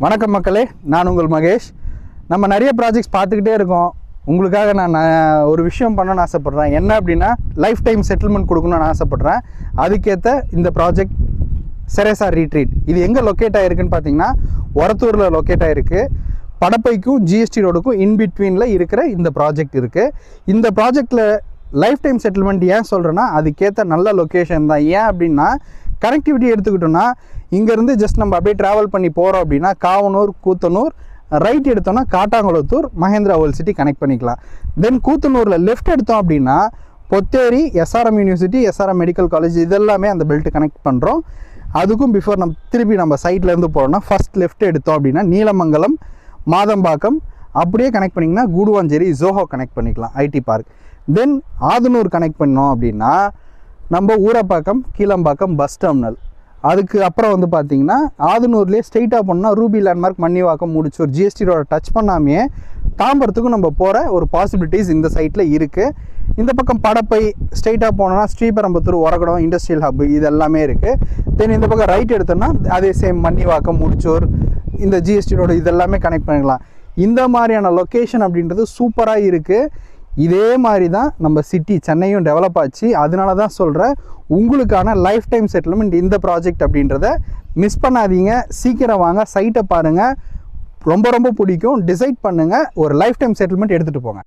வணக்கம் மக்களே, நான் உங்கள் மகேஷ். நம்ம நிறைய ப்ராஜெக்ட்ஸ் பார்த்துக்கிட்டே இருக்கோம். உங்களுக்காக நான் ஒரு விஷயம் பண்ணணும்னு ஆசைப்பட்றேன். என்ன அப்படின்னா, லைஃப் டைம் செட்டில்மெண்ட் கொடுக்கணும்னு ஆசைப்பட்றேன். அதுக்கேற்ற இந்த ப்ராஜெக்ட் செரேசா ரீட்ரீட். இது எங்கே லொக்கேட் ஆகிருக்குன்னு பார்த்தீங்கன்னா, ஒரத்தூரில் லொக்கேட் ஆகிருக்கு. படப்பைக்கும் ஜிஎஸ்டி ரோடுக்கும் இன்பிட்வீனில் இருக்கிற இந்த ப்ராஜெக்ட் இருக்குது. இந்த ப்ராஜெக்டில் லைஃப் டைம் செட்டில்மெண்ட் ஏன் சொல்கிறேன்னா, அதுக்கேற்ற நல்ல லொக்கேஷன் தான். ஏன் அப்படின்னா, கனெக்டிவிட்டி எடுத்துக்கிட்டோன்னா, இங்கேருந்து ஜஸ்ட் நம்ம அப்படியே ட்ராவல் பண்ணி போகிறோம் அப்படின்னா, காவனூர், கூத்தனூர், ரைட் எடுத்தோன்னா Kattankulathur, Mahindra world city connect பண்ணிக்கலாம். தென் கூத்தனூரில் லெஃப்ட் எடுத்தோம் அப்படின்னா Potheri, SRM university, SRM medical college, இதெல்லாமே அந்த பெல்ட் கனெக்ட் பண்ணுறோம். அதுக்கும் பிஃபோர் நம்ம சைட்லேருந்து போகிறோம்னா, ஃபஸ்ட் லெஃப்ட் எடுத்தோம் அப்படின்னா நீலமங்கலம், மாதம்பாக்கம், அப்படியே கனெக்ட் பண்ணிங்கன்னா கூடுவாஞ்சேரி, ஜோஹோ கனெக்ட் பண்ணிக்கலாம், IT park. Then Adhanur connect பண்ணோம் அப்படின்னா நம்ம ஊரப்பாக்கம், கீழம்பாக்கம் பஸ் டெர்மினல். அதுக்கு அப்புறம் வந்து பார்த்திங்கன்னா ஆதனூர்லேயே ஸ்ட்ரெயிட்டாக போனால் Ruby landmark, Mannivakkam, Mudichur, GST ரோட டச் பண்ணாமையே தாம்பரத்துக்கும் நம்ம போகிற ஒரு பாசிபிலிட்டிஸ் இந்த சைட்டில் இருக்குது. இந்த பக்கம் படப்பை ஸ்ட்ரெயிட்டாக போனோன்னா ஸ்ரீபெரும்புத்தூர், ஒரகடம், இண்டஸ்ட்ரியல் ஹப், இது எல்லாமே இருக்குது. தென் இந்த பக்கம் ரைட் எடுத்தோன்னா அதே சேம் மன்னிவாக்கம், முடிச்சூர், இந்த ஜிஎஸ்டி ரோடு, இதெல்லாமே கனெக்ட் பண்ணிக்கலாம். இந்த மாதிரியான லொக்கேஷன் அப்படின்றது சூப்பராக இருக்குது. இதே மாதிரி தான் நம்ம சிட்டி சென்னையும் டெவலப் ஆச்சு. அதனால தான் சொல்கிறேன், உங்களுக்கான லைஃப் டைம் செட்டில்மெண்ட் இந்த ப்ராஜெக்ட் அப்படின்றத மிஸ் பண்ணாதீங்க. சீக்கிரம் வாங்க, சைட்டை பாருங்கள், ரொம்ப ரொம்ப பிடிக்கும். டிசைட் பண்ணுங்கள், ஒரு லைஃப் டைம் செட்டில்மெண்ட் எடுத்துகிட்டு போங்க.